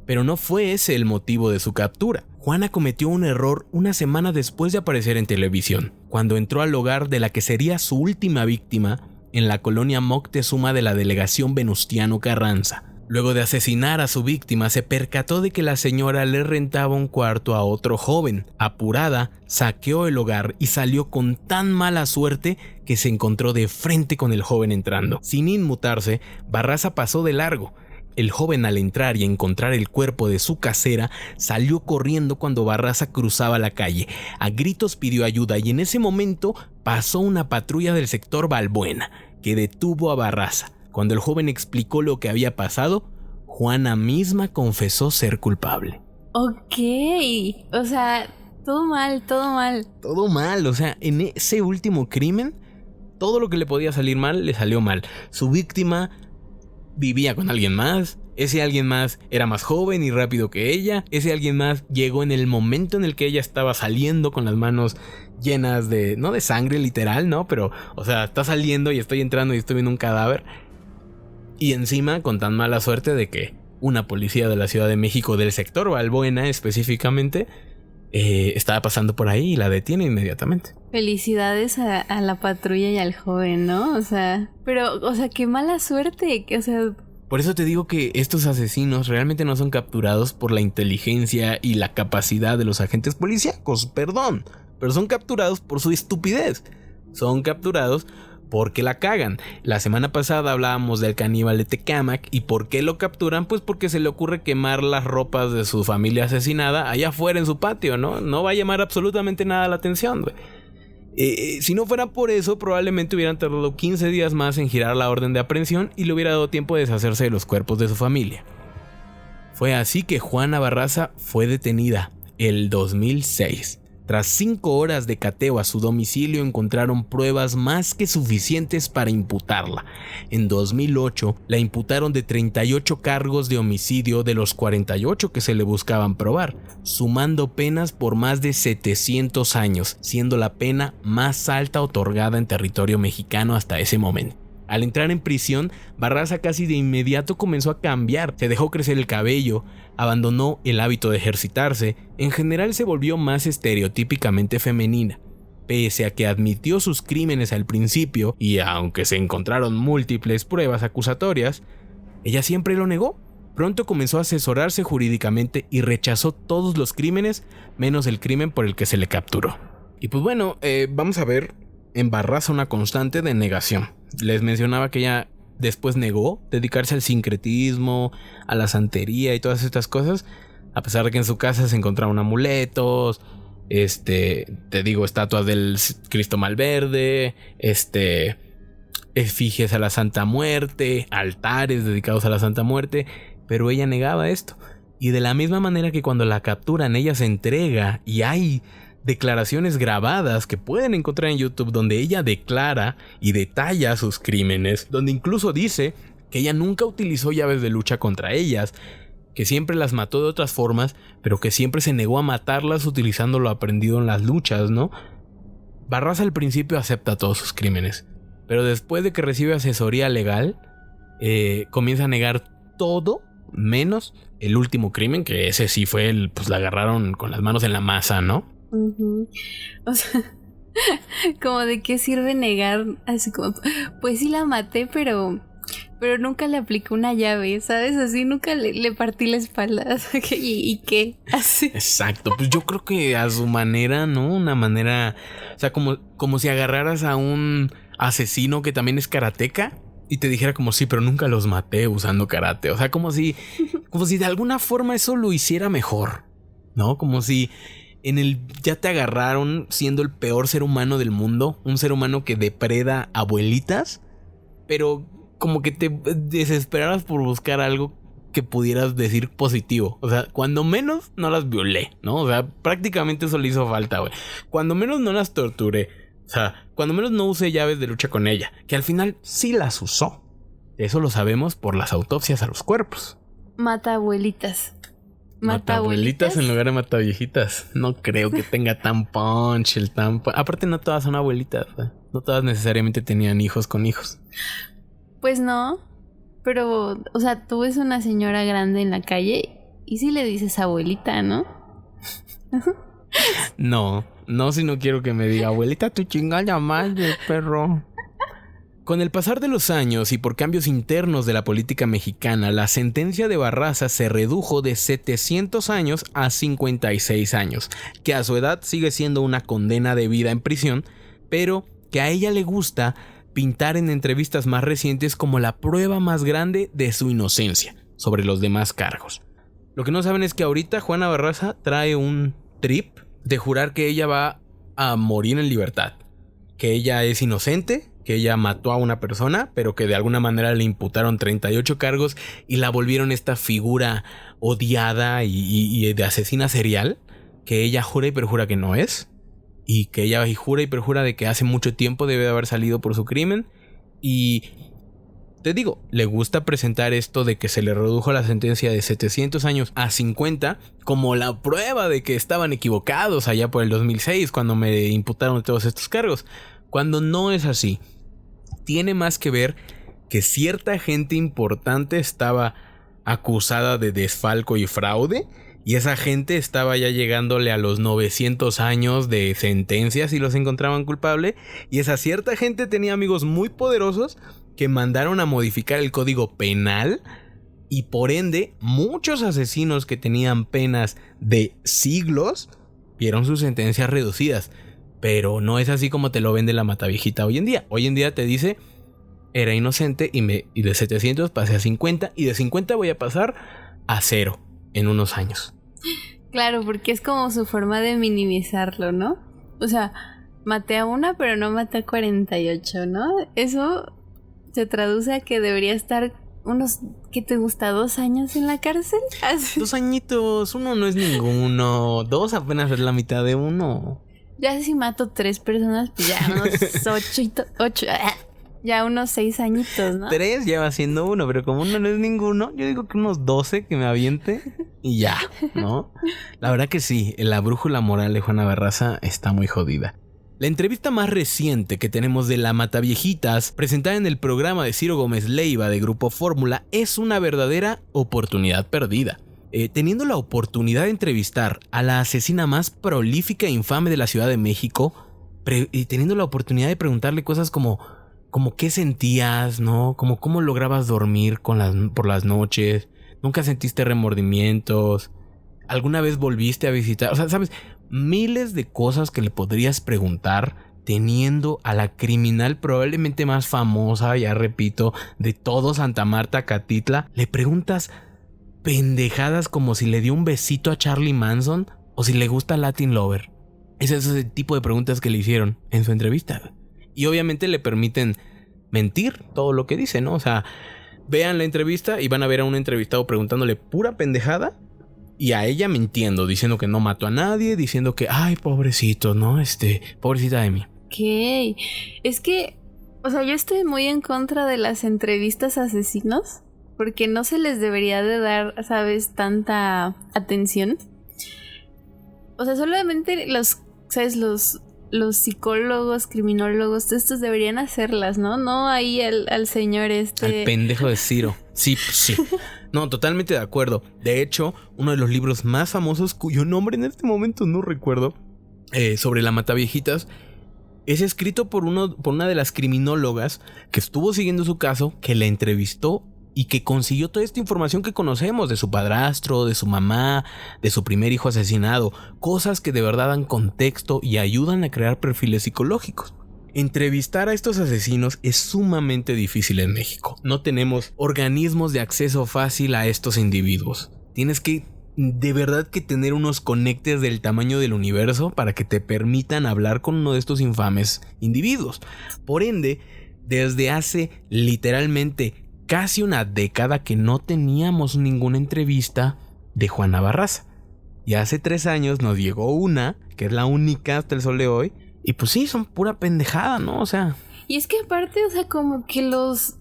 A: Pero no fue ese el motivo de su captura. Juana cometió un error una semana después de aparecer en televisión, cuando entró al hogar de la que sería su última víctima en la colonia Moctezuma de la delegación Venustiano Carranza. Luego de asesinar a su víctima, se percató de que la señora le rentaba un cuarto a otro joven. Apurada, saqueó el hogar y salió con tan mala suerte que se encontró de frente con el joven entrando. Sin inmutarse, Barraza pasó de largo. El joven, al entrar y encontrar el cuerpo de su casera, salió corriendo cuando Barraza cruzaba la calle. A gritos pidió ayuda y en ese momento pasó una patrulla del sector Balbuena, que detuvo a Barraza. Cuando el joven explicó lo que había pasado, Juana misma confesó ser culpable.
D: Ok, o sea, Todo mal, todo mal.
A: Todo mal, o sea, en ese último crimen, todo lo que le podía salir mal, le salió mal. Su víctima vivía con alguien más, ese alguien más era más joven y rápido que ella, ese alguien más llegó en el momento en el que ella estaba saliendo con las manos llenas de, no de sangre literal, ¿no? Pero, o sea, está saliendo y estoy entrando y estoy viendo un cadáver. Y encima con tan mala suerte de que una policía de la Ciudad de México, del sector Balbuena específicamente, estaba pasando por ahí y la detiene inmediatamente.
D: Felicidades a la patrulla y al joven, ¿no? O sea, pero, o sea, qué mala suerte, o sea...
A: Por eso te digo que estos asesinos realmente no son capturados por la inteligencia y la capacidad de los agentes policíacos, perdón, pero son capturados por su estupidez. Son capturados porque la cagan. La semana pasada hablábamos del caníbal de Tecámac. ¿Y por qué lo capturan? Pues porque se le ocurre quemar las ropas de su familia asesinada allá afuera en su patio, ¿no? No va a llamar absolutamente nada la atención, güey. Si no fuera por eso, probablemente hubieran tardado 15 días más en girar la orden de aprehensión y le hubiera dado tiempo de deshacerse de los cuerpos de su familia. Fue así que Juana Barraza fue detenida el 2006. Tras 5 horas de cateo a su domicilio encontraron pruebas más que suficientes para imputarla. En 2008 la imputaron de 38 cargos de homicidio de los 48 que se le buscaban probar, sumando penas por más de 700 años, siendo la pena más alta otorgada en territorio mexicano hasta ese momento. Al entrar en prisión, Barraza casi de inmediato comenzó a cambiar, se dejó crecer el cabello, abandonó el hábito de ejercitarse, en general se volvió más estereotípicamente femenina. Pese a que admitió sus crímenes al principio, y aunque se encontraron múltiples pruebas acusatorias, ella siempre lo negó. Pronto comenzó a asesorarse jurídicamente y rechazó todos los crímenes, menos el crimen por el que se le capturó. Y pues bueno, vamos a ver en Barraza una constante de negación. Les mencionaba que ella después negó dedicarse al sincretismo, a la santería y todas estas cosas, a pesar de que en su casa se encontraban amuletos, te digo, estatuas del Cristo Malverde, efigies a la Santa Muerte, altares dedicados a la Santa Muerte, pero ella negaba esto. Y de la misma manera que cuando la capturan ella se entrega, y hay declaraciones grabadas que pueden encontrar en YouTube donde ella declara y detalla sus crímenes, donde incluso dice que ella nunca utilizó llaves de lucha contra ellas, que siempre las mató de otras formas, pero que siempre se negó a matarlas utilizando lo aprendido en las luchas, ¿no? Barraza al principio acepta todos sus crímenes, pero después de que recibe asesoría legal, comienza a negar todo menos el último crimen, que ese sí fue pues la agarraron con las manos en la masa, ¿no?
D: Uh-huh. O sea, como de qué sirve negar, así como, pues sí la maté, pero nunca le apliqué una llave, ¿sabes? Así nunca le partí la espalda. ¿Y qué? Así.
A: Exacto, pues yo creo que a su manera, ¿no? Una manera, o sea, como si agarraras a un asesino que también es karateca y te dijera como sí, pero nunca los maté usando karate. O sea, como si de alguna forma eso lo hiciera mejor, ¿no? Como si ya te agarraron siendo el peor ser humano del mundo, un ser humano que depreda abuelitas, pero como que te desesperaras por buscar algo que pudieras decir positivo. O sea, cuando menos no las violé, ¿no? O sea, prácticamente eso le hizo falta, güey. Cuando menos no las torturé. O sea, cuando menos no usé llaves de lucha con ella, que al final sí las usó. Eso lo sabemos por las autopsias a los cuerpos.
D: Mata abuelitas.
A: Mata abuelitas en lugar de mata viejitas. No creo que tenga tan punch Aparte no todas son abuelitas, ¿eh? No todas necesariamente tenían hijos con hijos.
D: Pues no, pero, o sea, tú ves una señora grande en la calle y sí le dices abuelita, ¿no?
A: No, si no quiero que me diga abuelita, tu chingada madre, perro. Con el pasar de los años y por cambios internos de la política mexicana, la sentencia de Barraza se redujo de 700 años a 56 años, que a su edad sigue siendo una condena de vida en prisión, pero que a ella le gusta pintar en entrevistas más recientes como la prueba más grande de su inocencia sobre los demás cargos. Lo que no saben es que ahorita Juana Barraza trae un trip de jurar que ella va a morir en libertad, que ella es inocente, que ella mató a una persona, pero que de alguna manera le imputaron 38 cargos y la volvieron esta figura odiada y de asesina serial, que ella jura y perjura que no es, y que ella jura y perjura de que hace mucho tiempo debe de haber salido por su crimen. Y te digo, le gusta presentar esto de que se le redujo la sentencia de 700 años a 50 como la prueba de que estaban equivocados allá por el 2006 cuando me imputaron todos estos cargos, cuando no es así. Tiene más que ver que cierta gente importante estaba acusada de desfalco y fraude, y esa gente estaba ya llegándole a los 900 años de sentencia si los encontraban culpable, y esa cierta gente tenía amigos muy poderosos que mandaron a modificar el código penal, y por ende muchos asesinos que tenían penas de siglos vieron sus sentencias reducidas. Pero no es así como te lo vende la mataviejita hoy en día. Hoy en día te dice, era inocente y de 700 pasé a 50, y de 50 voy a pasar a 0 en unos años.
D: Claro, porque es como su forma de minimizarlo, ¿no? O sea, maté a una, pero no maté a 48, ¿no? Eso se traduce a que debería estar unos, ¿qué te gusta? ¿2 años en la cárcel?
A: 2 añitos, 1 no es ninguno, 2 apenas es la mitad de 1.
D: Ya si mato 3 personas, pues ya unos 8, ya unos 6 añitos, ¿no?
A: 3 ya va siendo 1, pero como 1 no es ninguno, yo digo que unos 12 que me aviente y ya, ¿no? La verdad que sí, la brújula moral de Juana Barraza está muy jodida. La entrevista más reciente que tenemos de la Mataviejitas, presentada en el programa de Ciro Gómez Leiva de Grupo Fórmula, es una verdadera oportunidad perdida. Teniendo la oportunidad de entrevistar a la asesina más prolífica e infame de la Ciudad de México, y teniendo la oportunidad de preguntarle cosas como qué sentías, ¿no? Como cómo lograbas dormir por las noches, nunca sentiste remordimientos, alguna vez volviste a visitar, o sea, ¿sabes? Miles de cosas que le podrías preguntar teniendo a la criminal probablemente más famosa, ya repito, de todo Santa Marta, Catitla. Le preguntas pendejadas como si le dio un besito a Charlie Manson o si le gusta Latin Lover. Ese es el tipo de preguntas que le hicieron en su entrevista. Y obviamente le permiten mentir todo lo que dice, ¿no? O sea, vean la entrevista y van a ver a un entrevistado preguntándole pura pendejada y a ella mintiendo, diciendo que no mató a nadie, diciendo que, ay, pobrecito, ¿no? Pobrecita de mí.
D: Ok. Es que, o sea, yo estoy muy en contra de las entrevistas a asesinos porque no se les debería de dar, ¿sabes?, tanta atención. O sea, solamente ¿sabes? Los psicólogos, criminólogos, estos deberían hacerlas, ¿no? No ahí al señor
A: Al pendejo de Ciro. Sí. No, totalmente de acuerdo. De hecho, uno de los libros más famosos, cuyo nombre en este momento no recuerdo, sobre la Mataviejitas, es escrito por una de las criminólogas que estuvo siguiendo su caso, que la entrevistó y que consiguió toda esta información que conocemos de su padrastro, de su mamá, de su primer hijo asesinado, cosas que de verdad dan contexto y ayudan a crear perfiles psicológicos. Entrevistar a estos asesinos es sumamente difícil en México. No tenemos organismos de acceso fácil a estos individuos. Tienes que de verdad que tener unos conectes del tamaño del universo para que te permitan hablar con uno de estos infames individuos. Por ende, desde hace literalmente casi una década que no teníamos ninguna entrevista de Juana Barraza. Y hace 3 años nos llegó una, que es la única hasta el sol de hoy. Y pues sí, son pura pendejada, ¿no? O sea...
D: Y es que aparte, o sea, como que los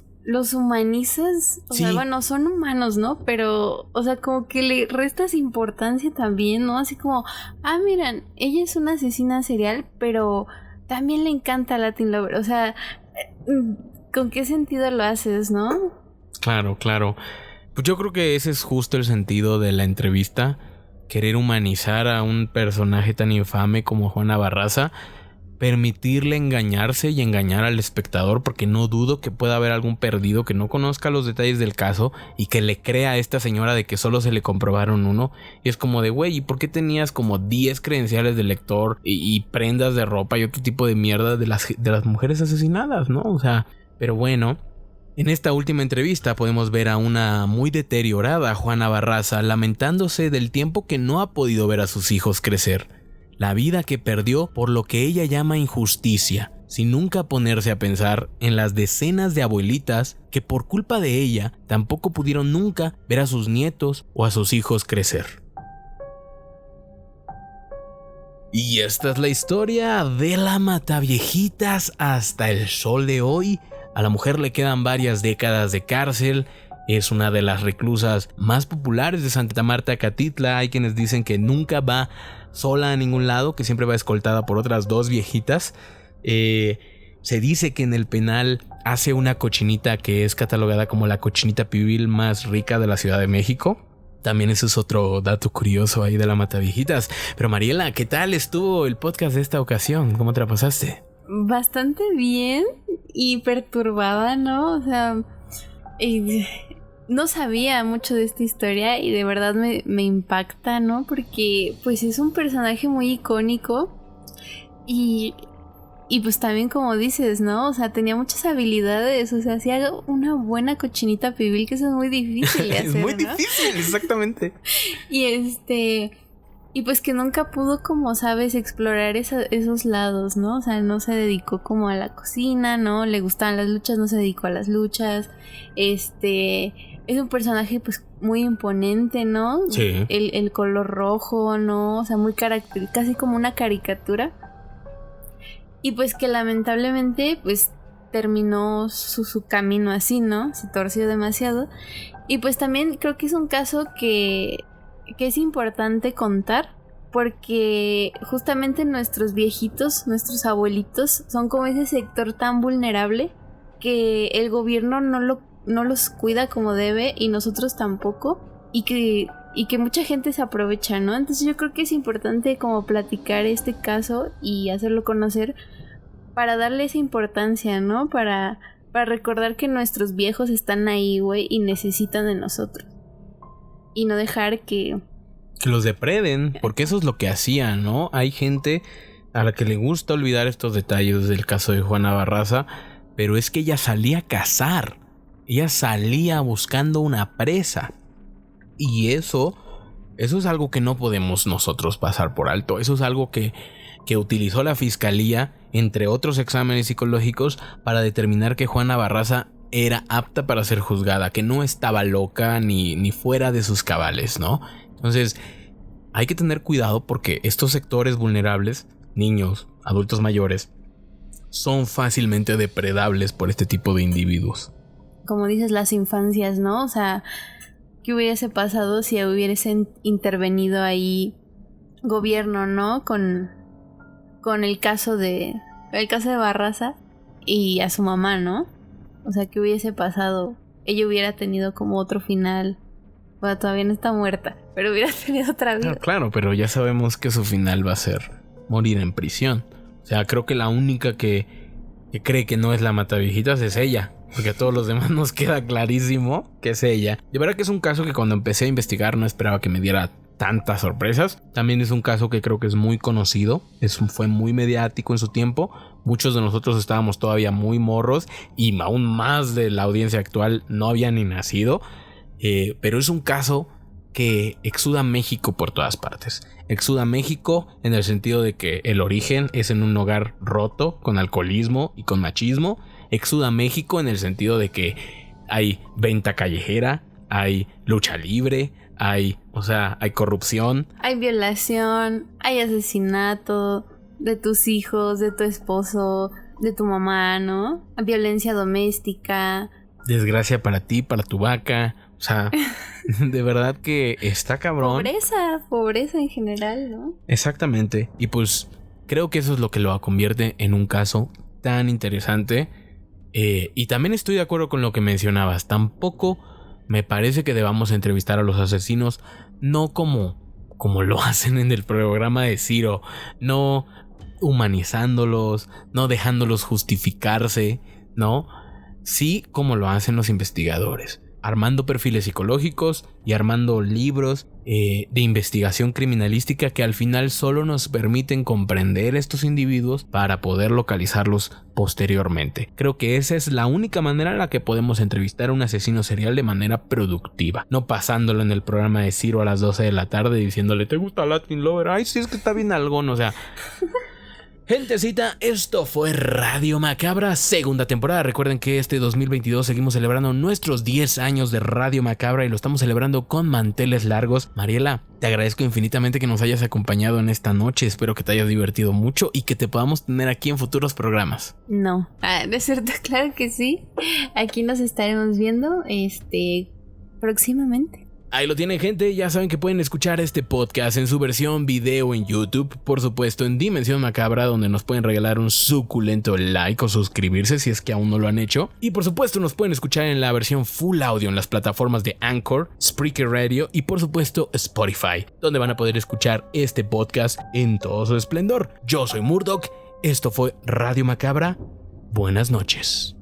D: humanizas. O sea, bueno, son humanos, ¿no? Pero, o sea, como que le restas importancia también, ¿no? Así como, miren, ella es una asesina serial, pero también le encanta Latin Lover. O sea, ¿con qué sentido lo haces, no?
A: Claro. Pues yo creo que ese es justo el sentido de la entrevista. Querer humanizar a un personaje tan infame como Juana Barraza. Permitirle engañarse y engañar al espectador, porque no dudo que pueda haber algún perdido que no conozca los detalles del caso y que le crea a esta señora de que solo se le comprobaron 1. Y es como de, güey, ¿y por qué tenías como 10 credenciales de lector y prendas de ropa y otro tipo de mierda de las mujeres asesinadas, ¿no? O sea, pero bueno, en esta última entrevista podemos ver a una muy deteriorada Juana Barraza lamentándose del tiempo que no ha podido ver a sus hijos crecer. La vida que perdió por lo que ella llama injusticia, sin nunca ponerse a pensar en las decenas de abuelitas que por culpa de ella tampoco pudieron nunca ver a sus nietos o a sus hijos crecer. Y esta es la historia de la Mataviejitas hasta el sol de hoy. A la mujer le quedan varias décadas de cárcel. Es una de las reclusas más populares de Santa Marta, Catitla. Hay quienes dicen que nunca va sola a ningún lado, que siempre va escoltada por otras 2 viejitas. Se dice que en el penal hace una cochinita que es catalogada como la cochinita pibil más rica de la Ciudad de México. También eso es otro dato curioso ahí de la Mataviejitas. Pero Mariela, ¿qué tal estuvo el podcast de esta ocasión? ¿Cómo te la pasaste?
D: Bastante bien y perturbada, ¿no? O sea, no sabía mucho de esta historia y de verdad me impacta, ¿no? Porque pues es un personaje muy icónico y pues también como dices, ¿no? O sea, tenía muchas habilidades, o sea, hacía una buena cochinita pibil, que eso es muy difícil de hacer,
A: es muy
D: ¿no?
A: difícil, exactamente.
D: Y pues que nunca pudo, como sabes, explorar esos lados, ¿no? O sea, no se dedicó como a la cocina, ¿no? Le gustaban las luchas, no se dedicó a las luchas. Es un personaje pues muy imponente, ¿no?
A: Sí.
D: El color rojo, ¿no? O sea, muy casi como una caricatura. Y pues que lamentablemente pues terminó su camino así, ¿no? Se torció demasiado. Y pues también creo que es un caso que es importante contar, porque justamente nuestros viejitos, nuestros abuelitos, son como ese sector tan vulnerable que el gobierno no los cuida como debe y nosotros tampoco, y que mucha gente se aprovecha, ¿no? Entonces yo creo que es importante como platicar este caso y hacerlo conocer para darle esa importancia, ¿no? Para recordar que nuestros viejos están ahí, güey, y necesitan de nosotros. Y no dejar que
A: los depreden, porque eso es lo que hacían, ¿no? Hay gente a la que le gusta olvidar estos detalles del caso de Juana Barraza, pero es que ella salía a cazar. Ella salía buscando una presa. Y eso es algo que no podemos nosotros pasar por alto. Eso es algo que utilizó la fiscalía, entre otros exámenes psicológicos, para determinar que Juana Barraza era apta para ser juzgada, que no estaba loca ni fuera de sus cabales, ¿no? Entonces, hay que tener cuidado porque estos sectores vulnerables, niños, adultos mayores, son fácilmente depredables por este tipo de individuos.
D: Como dices, las infancias, ¿no? O sea, ¿qué hubiese pasado si hubiese intervenido ahí gobierno, ¿no? Con el caso de Barraza y a su mamá, ¿no? O sea, ¿qué hubiese pasado? Ella hubiera tenido como otro final. Bueno, todavía no está muerta, pero hubiera tenido otra vida.
A: Claro, pero ya sabemos que su final va a ser morir en prisión. O sea, creo que la única que cree que no es la Mataviejitas es ella. Porque a todos los demás nos queda clarísimo que es ella. De verdad que es un caso que cuando empecé a investigar no esperaba que me diera tantas sorpresas. También es un caso que creo que es muy conocido. Fue muy mediático en su tiempo. Muchos de nosotros estábamos todavía muy morros y aún más de la audiencia actual no había ni nacido. Pero es un caso que exuda México por todas partes. Exuda México en el sentido de que el origen es en un hogar roto, con alcoholismo y con machismo. Exuda México en el sentido de que hay venta callejera, hay lucha libre, hay corrupción.
D: Hay violación, hay asesinato de tus hijos, de tu esposo, de tu mamá, ¿no? Violencia doméstica.
A: Desgracia para ti, para tu vaca. O sea, de verdad que está cabrón.
D: Pobreza en general, ¿no?
A: Exactamente. Y pues creo que eso es lo que lo convierte en un caso tan interesante. Y también estoy de acuerdo con lo que mencionabas. Tampoco me parece que debamos entrevistar a los asesinos, no como lo hacen en el programa de Ciro, no humanizándolos, no dejándolos justificarse, ¿no? Sí como lo hacen los investigadores, armando perfiles psicológicos y armando libros de investigación criminalística que al final solo nos permiten comprender estos individuos para poder localizarlos posteriormente. Creo que esa es la única manera en la que podemos entrevistar a un asesino serial de manera productiva, no pasándolo en el programa de Ciro a las 12 de la tarde diciéndole ¿te gusta Latin Lover? Ay, sí, es que está bien algón, o sea... Gentecita, esto fue Radio Macabra, segunda temporada. Recuerden que este 2022 seguimos celebrando nuestros 10 años de Radio Macabra y lo estamos celebrando con manteles largos. Mariela, te agradezco infinitamente que nos hayas acompañado en esta noche. Espero que te hayas divertido mucho y que te podamos tener aquí en futuros programas.
D: No, de cierto, claro que sí. Aquí nos estaremos viendo próximamente.
A: Ahí lo tienen, gente, ya saben que pueden escuchar este podcast en su versión video en YouTube, por supuesto en Dimensión Macabra, donde nos pueden regalar un suculento like o suscribirse si es que aún no lo han hecho, y por supuesto nos pueden escuchar en la versión full audio en las plataformas de Anchor, Spreaker Radio y por supuesto Spotify, donde van a poder escuchar este podcast en todo su esplendor. Yo soy Murdoch, esto fue Radio Macabra, buenas noches.